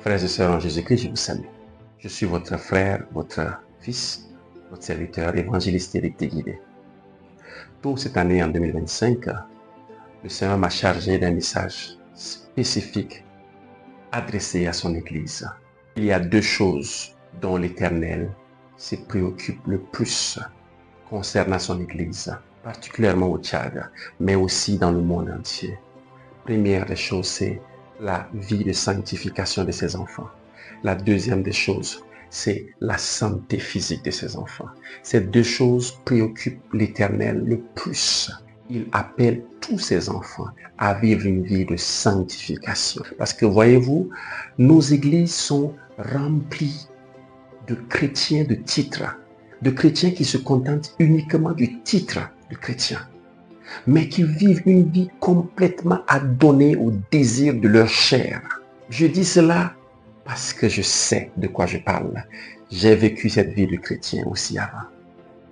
Frères et sœurs en Jésus-Christ, je vous salue. Je suis votre frère, votre fils, votre serviteur, évangéliste Éric Téguidé. Pour cette année en 2025, le Seigneur m'a chargé d'un message spécifique adressé à son Église. Il y a deux choses dont l'Éternel se préoccupe le plus concernant son Église, particulièrement au Tchad, mais aussi dans le monde entier. Première des choses, c'est la vie de sanctification de ses enfants. La deuxième des choses, c'est la santé physique de ses enfants. Ces deux choses préoccupent l'Éternel le plus. Il appelle tous ses enfants à vivre une vie de sanctification. Parce que voyez-vous, nos églises sont remplies de chrétiens de titre, de chrétiens qui se contentent uniquement du titre de chrétien, mais qui vivent une vie complètement adonnée au désir de leur chair. Je dis cela parce que je sais de quoi je parle. J'ai vécu cette vie de chrétien aussi avant.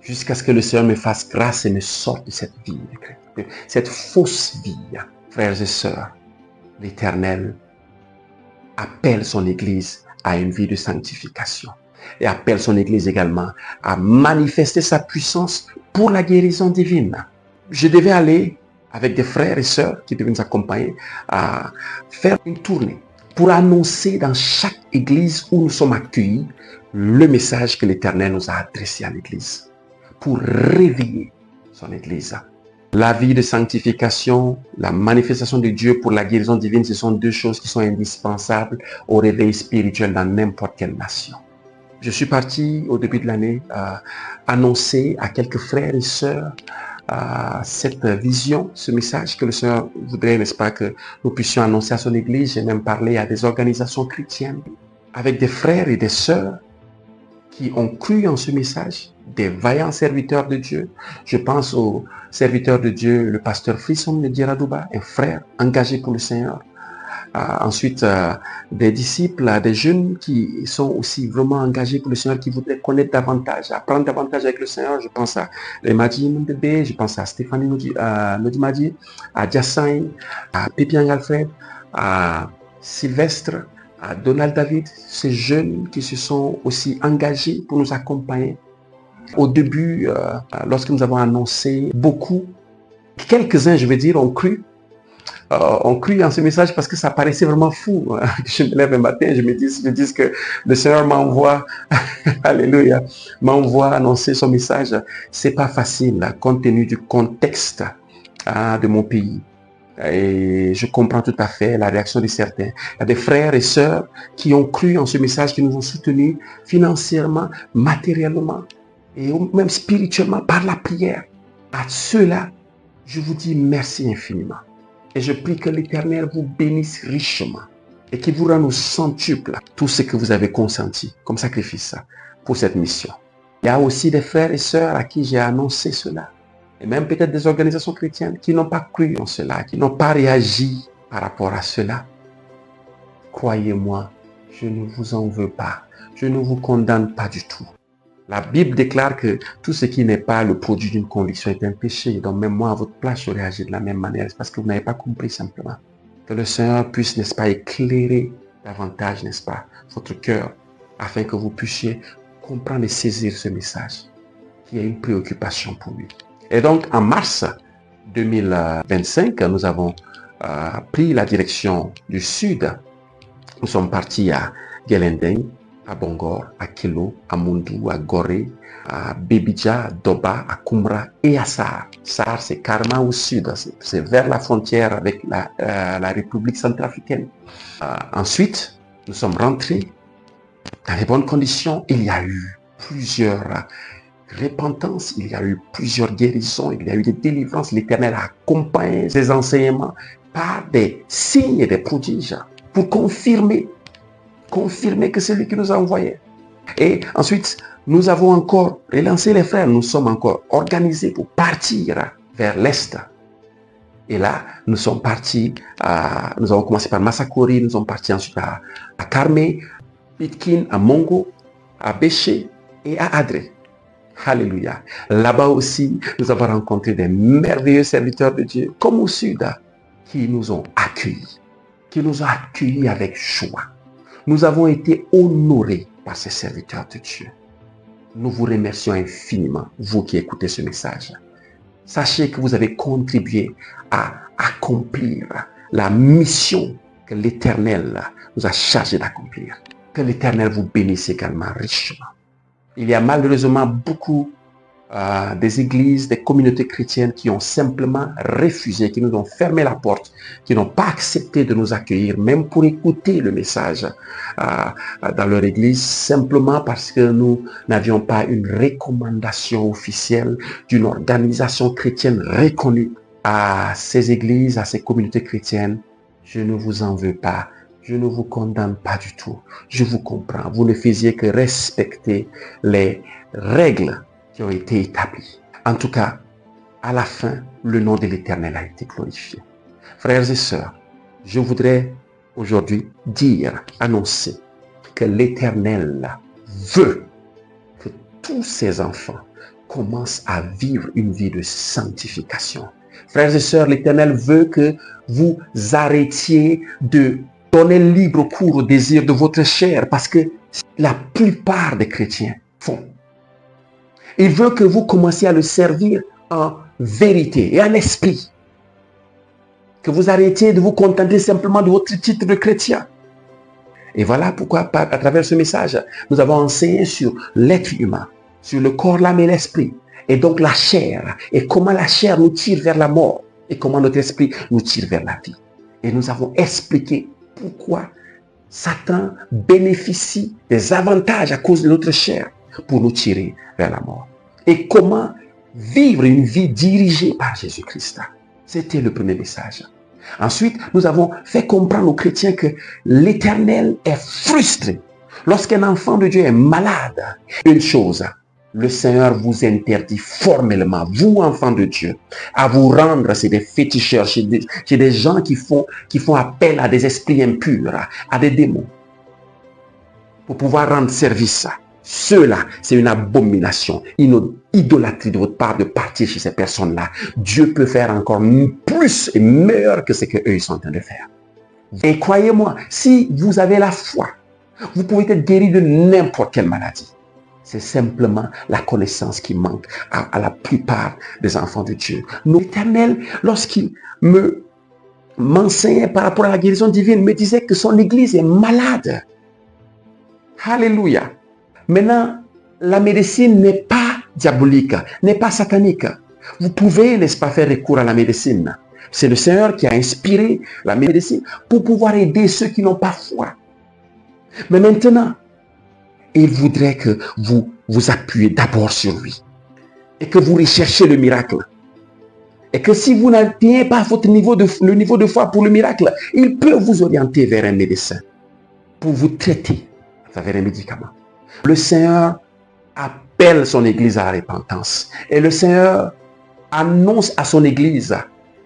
Jusqu'à ce que le Seigneur me fasse grâce et me sorte de cette vie de chrétien, cette fausse vie. Frères et sœurs, l'Éternel appelle son Église à une vie de sanctification et appelle son Église également à manifester sa puissance pour la guérison divine. Je devais aller avec des frères et sœurs qui devaient nous accompagner à faire une tournée pour annoncer dans chaque église où nous sommes accueillis le message que l'Éternel nous a adressé à l'église, pour réveiller son église. La vie de sanctification, la manifestation de Dieu pour la guérison divine, ce sont deux choses qui sont indispensables au réveil spirituel dans n'importe quelle nation. Je suis parti au début de l'année annoncer à quelques frères et sœurs cette vision, ce message que le Seigneur voudrait, n'est-ce pas, que nous puissions annoncer à son Église. J'ai même parlé à des organisations chrétiennes, avec des frères et des sœurs qui ont cru en ce message, des vaillants serviteurs de Dieu. Je pense au serviteur de Dieu, le pasteur Frisson de Djeradouba, un frère engagé pour le Seigneur. Ensuite, des disciples, des jeunes qui sont aussi vraiment engagés pour le Seigneur, qui voudraient connaître davantage, apprendre davantage avec le Seigneur. Je pense à Lemadi Mbebe, je pense à Stéphanie Nodimadi, à Diassain, à Pépiang Alfred, à Sylvestre, à Donald David, ces jeunes qui se sont aussi engagés pour nous accompagner. Au début, lorsque nous avons annoncé, quelques-uns, je veux dire, ont cru en ce message parce que ça paraissait vraiment fou. Je me lève un matin et je me dis que le Seigneur m'envoie, alléluia, m'envoie annoncer son message. C'est pas facile compte tenu du contexte de mon pays. Et je comprends tout à fait la réaction de certains. Il y a des frères et sœurs qui ont cru en ce message, qui nous ont soutenus financièrement, matériellement et même spirituellement par la prière. À ceux-là, je vous dis merci infiniment. Et je prie que l'Éternel vous bénisse richement et qu'il vous rende au centuple tout ce que vous avez consenti comme sacrifice pour cette mission. Il y a aussi des frères et sœurs à qui j'ai annoncé cela. Et même peut-être des organisations chrétiennes qui n'ont pas cru en cela, qui n'ont pas réagi par rapport à cela. Croyez-moi, je ne vous en veux pas. Je ne vous condamne pas du tout. La Bible déclare que tout ce qui n'est pas le produit d'une conviction est un péché. Donc même moi, à votre place, j'aurais agi de la même manière. C'est parce que vous n'avez pas compris simplement. Que le Seigneur puisse, n'est-ce pas, éclairer davantage, n'est-ce pas, votre cœur, afin que vous puissiez comprendre et saisir ce message, qui est une préoccupation pour lui. Et donc, en mars 2025, nous avons pris la direction du sud. Nous sommes partis à Guelendeng, à Bongor, à Kelo, à Mundou, à Gorée, à Bebidja, à Doba, à Koumra et à Sahar. Sahar, c'est carrément au sud, c'est vers la frontière avec la République centrafricaine. Ensuite, nous sommes rentrés dans les bonnes conditions. Il y a eu plusieurs repentances, il y a eu plusieurs guérisons, il y a eu des délivrances. L'Éternel a accompagné ces enseignements par des signes et des prodiges pour confirmer que c'est lui qui nous a envoyés. Et ensuite, nous avons encore relancé les frères, nous sommes encore organisés pour partir vers l'Est. Et là, nous sommes partis, nous avons commencé par Massakori, nous sommes partis ensuite à Karmé, Pitkin, à Mongo, à Béché et à Adré. Alléluia. Là-bas aussi, nous avons rencontré des merveilleux serviteurs de Dieu, comme au sud, qui nous ont accueillis avec joie. Nous avons été honorés par ces serviteurs de Dieu. Nous vous remercions infiniment, vous qui écoutez ce message. Sachez que vous avez contribué à accomplir la mission que l'Éternel nous a chargé d'accomplir. Que l'Éternel vous bénisse également richement. Il y a malheureusement beaucoup des églises, des communautés chrétiennes qui ont simplement refusé, qui nous ont fermé la porte, qui n'ont pas accepté de nous accueillir, même pour écouter le message dans leur église, simplement parce que nous n'avions pas une recommandation officielle d'une organisation chrétienne reconnue. À ces églises, à ces communautés chrétiennes, je ne vous en veux pas. Je ne vous condamne pas du tout. Je vous comprends. Vous ne faisiez que respecter les règles qui ont été établies. En tout cas, à la fin, le nom de l'Éternel a été glorifié. Frères et sœurs, je voudrais aujourd'hui annoncer que l'Éternel veut que tous ses enfants commencent à vivre une vie de sanctification. Frères et sœurs, l'Éternel veut que vous arrêtiez de donner libre cours au désir de votre chair, parce que la plupart des chrétiens font. Il veut que vous commenciez à le servir en vérité et en esprit. Que vous arrêtiez de vous contenter simplement de votre titre de chrétien. Et voilà pourquoi, à travers ce message, nous avons enseigné sur l'être humain, sur le corps, l'âme et l'esprit. Et donc la chair, et comment la chair nous tire vers la mort, et comment notre esprit nous tire vers la vie. Et nous avons expliqué pourquoi Satan bénéficie des avantages à cause de notre chair pour nous tirer vers la mort. Et comment vivre une vie dirigée par Jésus-Christ. C'était le premier message. Ensuite, nous avons fait comprendre aux chrétiens que l'Éternel est frustré lorsqu'un enfant de Dieu est malade. Une chose, le Seigneur vous interdit formellement, vous enfants de Dieu, à vous rendre chez des féticheurs, chez des gens qui font appel à des esprits impurs, à des démons, pour pouvoir rendre service. Ceux-là, c'est une abomination, une idolâtrie de votre part de partir chez ces personnes-là. Dieu peut faire encore plus et meilleur que ce qu'eux ils sont en train de faire. Et croyez-moi, si vous avez la foi, vous pouvez être guéri de n'importe quelle maladie. C'est simplement la connaissance qui manque à la plupart des enfants de Dieu. L'Éternel, lorsqu'il m'enseignait par rapport à la guérison divine, me disait que son église est malade. Alléluia. Maintenant, la médecine n'est pas diabolique, n'est pas satanique. Vous pouvez, n'est-ce pas, faire recours à la médecine. C'est le Seigneur qui a inspiré la médecine pour pouvoir aider ceux qui n'ont pas foi. Mais maintenant, il voudrait que vous vous appuyez d'abord sur lui et que vous recherchez le miracle. Et que si vous n'atteignez pas le niveau de foi pour le miracle, il peut vous orienter vers un médecin pour vous traiter à travers un médicament. Le Seigneur appelle son Église à la repentance. Et le Seigneur annonce à son Église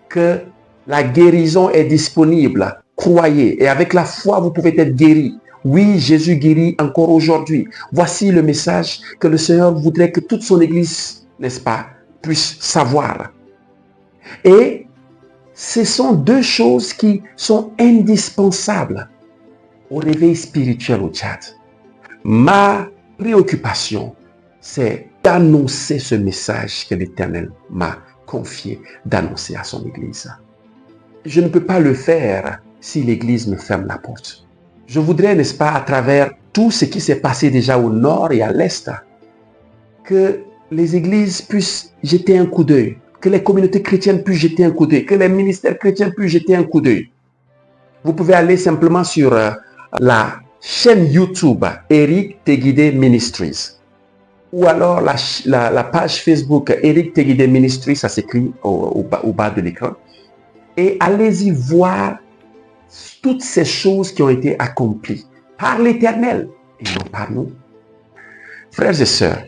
que la guérison est disponible. Croyez. Et avec la foi, vous pouvez être guéri. Oui, Jésus guérit encore aujourd'hui. Voici le message que le Seigneur voudrait que toute son Église, n'est-ce pas, puisse savoir. Et ce sont deux choses qui sont indispensables au réveil spirituel au Tchad. Ma préoccupation, c'est d'annoncer ce message que l'Éternel m'a confié d'annoncer à son Église. Je ne peux pas le faire si l'Église me ferme la porte. Je voudrais, n'est-ce pas, à travers tout ce qui s'est passé déjà au nord et à l'est, que les églises puissent jeter un coup d'œil, que les communautés chrétiennes puissent jeter un coup d'œil, que les ministères chrétiens puissent jeter un coup d'œil. Vous pouvez aller simplement sur la chaîne YouTube Eric Teguide Ministries ou alors la page Facebook Eric Teguide Ministries, ça s'écrit au bas de l'écran, et allez-y voir toutes ces choses qui ont été accomplies par l'Éternel et non par nous. Frères et sœurs,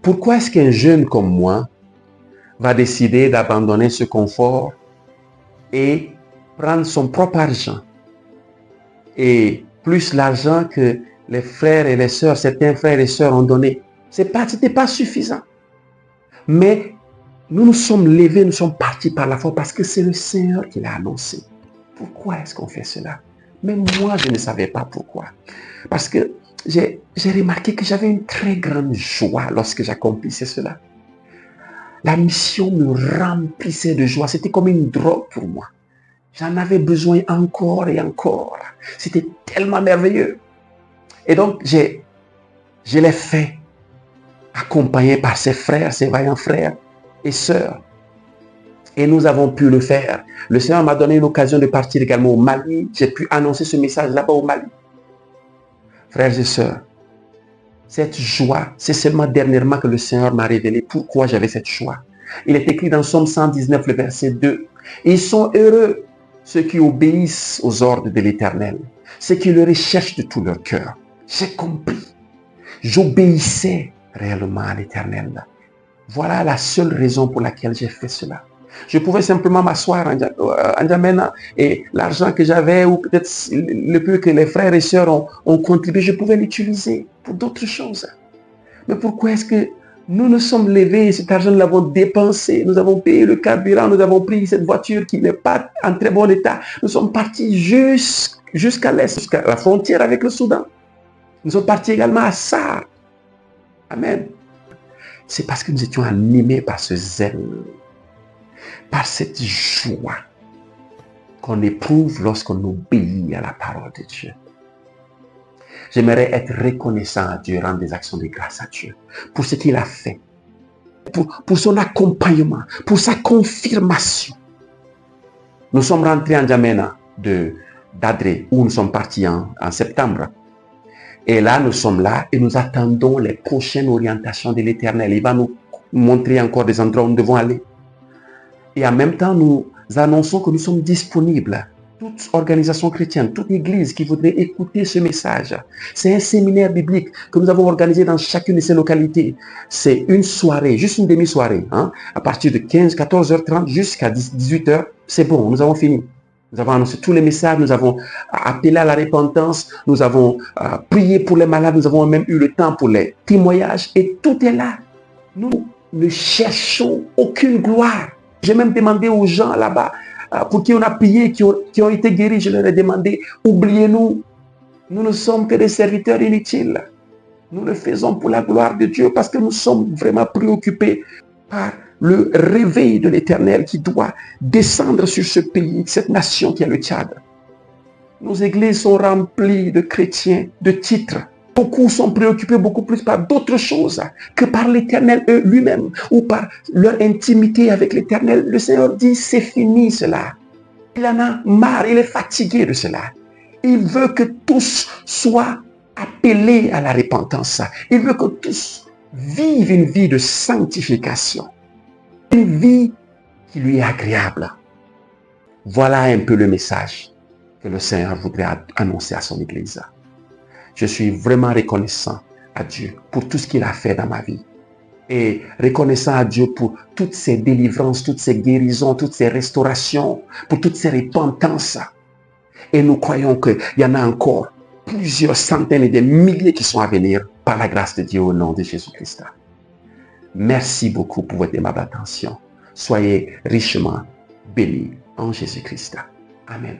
pourquoi est-ce qu'un jeune comme moi va décider d'abandonner ce confort et prendre son propre argent et plus l'argent que les frères et les sœurs, certains frères et sœurs ont donné? C'était pas suffisant. Mais nous nous sommes levés, nous sommes partis par la foi parce que c'est le Seigneur qui l'a annoncé. Pourquoi est-ce qu'on fait cela? Mais moi, je ne savais pas pourquoi. Parce que j'ai remarqué que j'avais une très grande joie lorsque j'accomplissais cela. La mission me remplissait de joie. C'était comme une drogue pour moi. J'en avais besoin encore et encore. C'était tellement merveilleux. Et donc, je l'ai fait, accompagné par ses frères, ses vaillants frères et sœurs. Et nous avons pu le faire. Le Seigneur m'a donné l'occasion de partir également au Mali. J'ai pu annoncer ce message là-bas au Mali. Frères et sœurs, cette joie, c'est seulement dernièrement que le Seigneur m'a révélé pourquoi j'avais cette joie. Il est écrit dans Somme 119, le verset 2. Ils sont heureux, ceux qui obéissent aux ordres de l'Éternel, ceux qui le recherchent de tout leur cœur. J'ai compris. J'obéissais réellement à l'Éternel. Voilà la seule raison pour laquelle j'ai fait cela. Je pouvais simplement m'asseoir en N'Djamena et l'argent que j'avais ou peut-être le peu que les frères et sœurs ont contribué, je pouvais l'utiliser pour d'autres choses. Mais pourquoi est-ce que nous nous sommes levés et cet argent nous l'avons dépensé, nous avons payé le carburant, nous avons pris cette voiture qui n'est pas en très bon état. Nous sommes partis jusqu'à l'est, jusqu'à la frontière avec le Soudan. Nous sommes partis également à Sarre. Amen. C'est parce que nous étions animés par ce zèle, par cette joie qu'on éprouve lorsqu'on obéit à la parole de Dieu. J'aimerais être reconnaissant à Dieu, rendre des actions de grâce à Dieu pour ce qu'il a fait, pour son accompagnement, pour sa confirmation. Nous sommes rentrés en N'Djamena d'Adré, où nous sommes partis en septembre. Et là, nous sommes là et nous attendons les prochaines orientations de l'Éternel. Il va nous montrer encore des endroits où nous devons aller. Et en même temps, nous annonçons que nous sommes disponibles. Toute organisation chrétienne, toute église qui voudrait écouter ce message. C'est un séminaire biblique que nous avons organisé dans chacune de ces localités. C'est une soirée, juste une demi-soirée. À partir de 14h30 jusqu'à 18h, c'est bon, nous avons fini. Nous avons annoncé tous les messages, nous avons appelé à la repentance, nous avons prié pour les malades, nous avons même eu le temps pour les témoignages et tout est là. Nous ne cherchons aucune gloire. J'ai même demandé aux gens là-bas pour qui on a prié, qui ont été guéris, je leur ai demandé, oubliez-nous, nous ne sommes que des serviteurs inutiles. Nous le faisons pour la gloire de Dieu parce que nous sommes vraiment préoccupés par le réveil de l'Éternel qui doit descendre sur ce pays, cette nation qui est le Tchad. Nos églises sont remplies de chrétiens, de titres. Beaucoup sont préoccupés beaucoup plus par d'autres choses que par l'Éternel lui-même ou par leur intimité avec l'Éternel. Le Seigneur dit, c'est fini cela. Il en a marre, il est fatigué de cela. Il veut que tous soient appelés à la repentance. Il veut que tous vivent une vie de sanctification. Une vie qui lui est agréable. Voilà un peu le message que le Seigneur voudrait annoncer à son Église. Je suis vraiment reconnaissant à Dieu pour tout ce qu'il a fait dans ma vie. Et reconnaissant à Dieu pour toutes ces délivrances, toutes ces guérisons, toutes ces restaurations, pour toutes ces repentances. Et nous croyons qu'il y en a encore plusieurs centaines et des milliers qui sont à venir par la grâce de Dieu au nom de Jésus-Christ. Merci beaucoup pour votre aimable attention. Soyez richement bénis en Jésus-Christ. Amen.